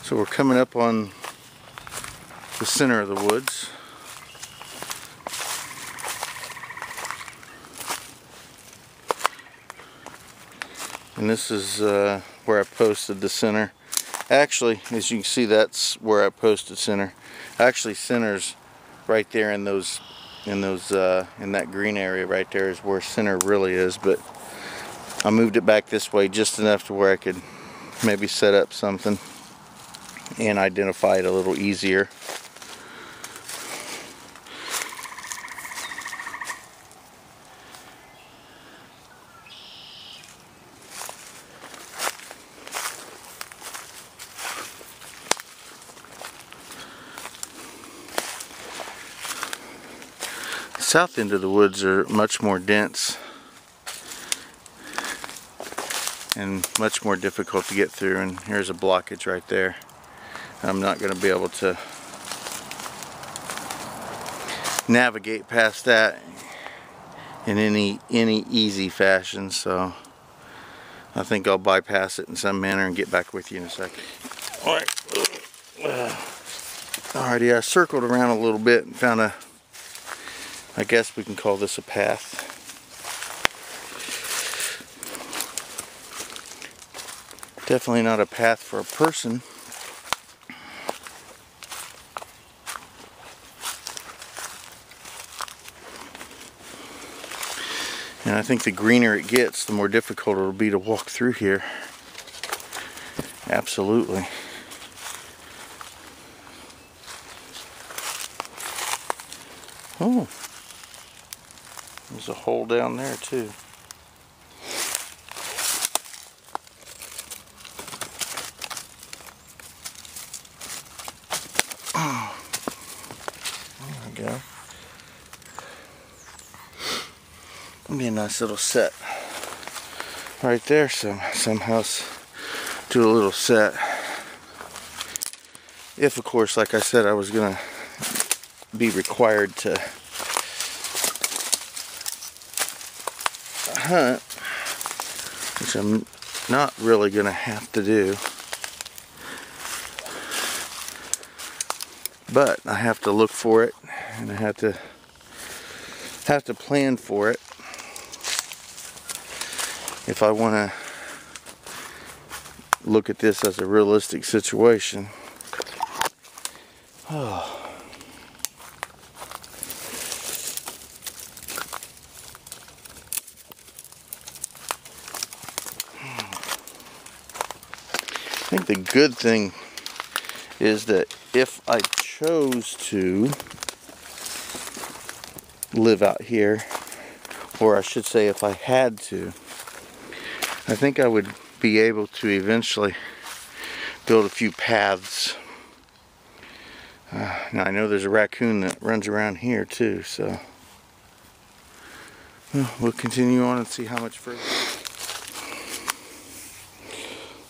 So we're coming up on the center of the woods. And this is where I posted the center. Actually, as you can see, that's where I posted center. Actually, center's right there in that green area right there is where center really is, but I moved it back this way just enough to where I could maybe set up something and identify it a little easier. The south end of the woods are much more dense and much more difficult to get through, and here's a blockage right there. I'm not going to be able to navigate past that in any easy fashion, so I think I'll bypass it in some manner and get back with you in a second. Alright, alrighty, I circled around a little bit and found I guess we can call this a path. Definitely not a path for a person. And I think the greener it gets, the more difficult it'll be to walk through here. Absolutely. Oh, there's a hole down there too. There we go. It'll be a nice little set right there. So somehow do a little set. If, of course, like I said, I was gonna be required to hunt, which I'm not really gonna have to do. But I have to look for it, and I have to plan for it if I want to look at this as a realistic situation. Oh. I think the good thing is that if I chose to live out here, or I should say if I had to, I think I would be able to eventually build a few paths. Now I know there's a raccoon that runs around here too, so we'll continue on and see how much further.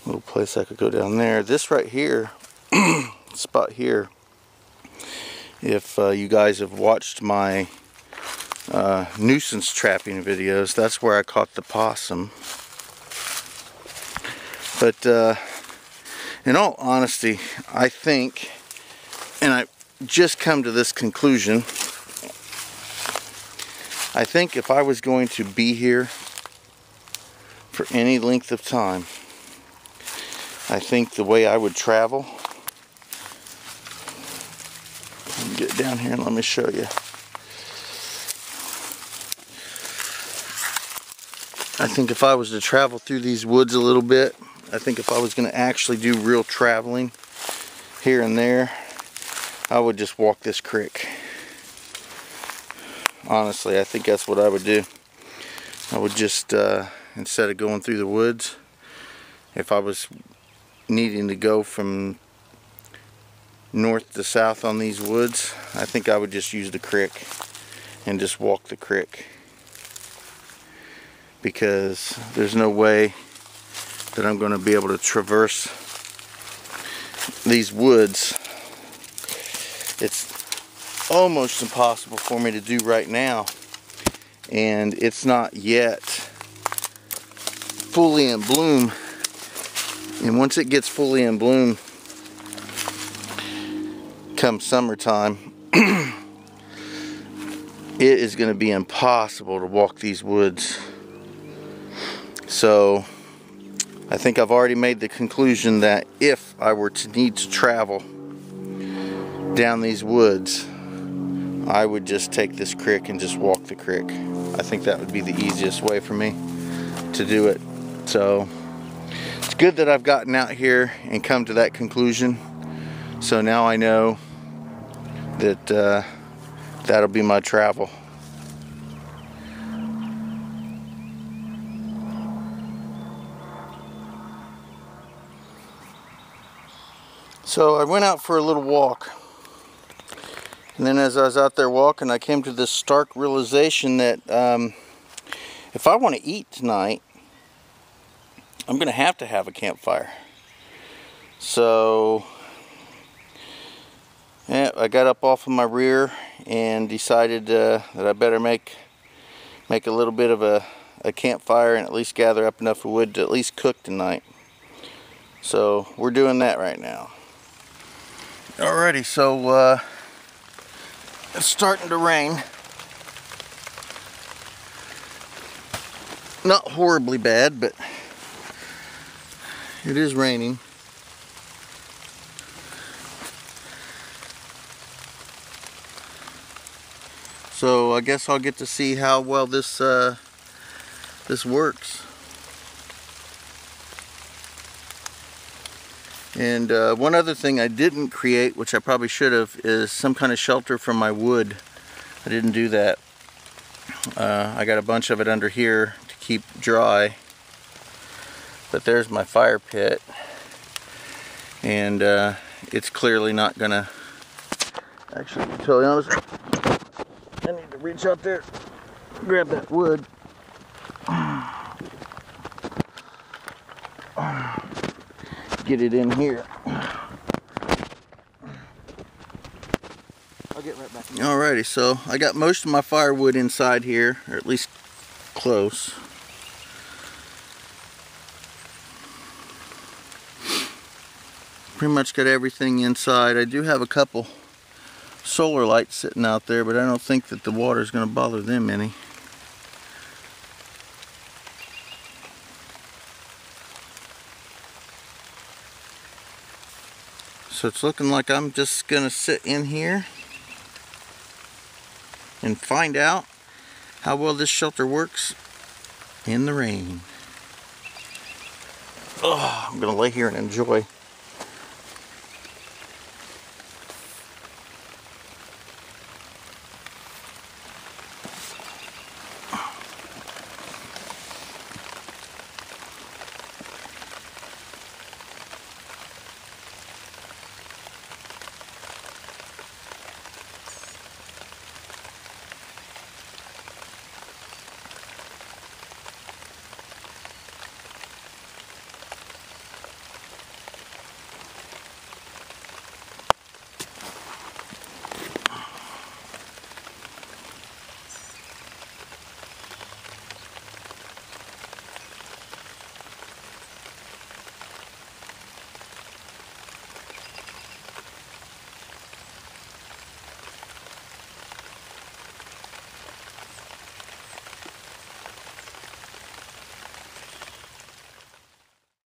Little place I could go down there. This right here, spot here, if you guys have watched my nuisance trapping videos, that's where I caught the possum. But in all honesty, I think, and I just come to this conclusion, I think if I was going to be here for any length of time, I think the way I would travel, let me get down here and let me show you. I think if I was to travel through these woods a little bit, I think if I was going to actually do real traveling here and there, I would just walk this creek. Honestly, I think that's what I would do. I would just, instead of going through the woods, if I was needing to go from north to south on these woods, I think I would just use the creek and just walk the creek, because there's no way that I'm going to be able to traverse these woods. It's almost impossible for me to do right now, and it's not yet fully in bloom. And once it gets fully in bloom, come summertime, it is going to be impossible to walk these woods. So I think I've already made the conclusion that if I were to need to travel down these woods, I would just take this creek and just walk the creek. I think that would be the easiest way for me to do it. So it's good that I've gotten out here and come to that conclusion. So now I know that that'll be my travel. So I went out for a little walk, and then as I was out there walking, I came to this stark realization that if I want to eat tonight, I'm going to have a campfire. So yeah, I got up off of my rear and decided that I better make a little bit of a campfire and at least gather up enough wood to at least cook tonight. So we're doing that right now. Alrighty, so it's starting to rain. Not horribly bad, but it is raining. So I guess I'll get to see how well this works. And one other thing I didn't create, which I probably should have, is some kind of shelter from my wood. I didn't do that. I got a bunch of it under here to keep dry. But there's my fire pit. And it's clearly not gonna, actually, to be totally honest, I need to reach out there, grab that wood. Get it in here. I'll get right back. Alrighty, so I got most of my firewood inside here, or at least close. Pretty much got everything inside. I do have a couple solar lights sitting out there, but I don't think that the water is going to bother them any. So it's looking like I'm just going to sit in here and find out how well this shelter works in the rain. Oh, I'm going to lay here and enjoy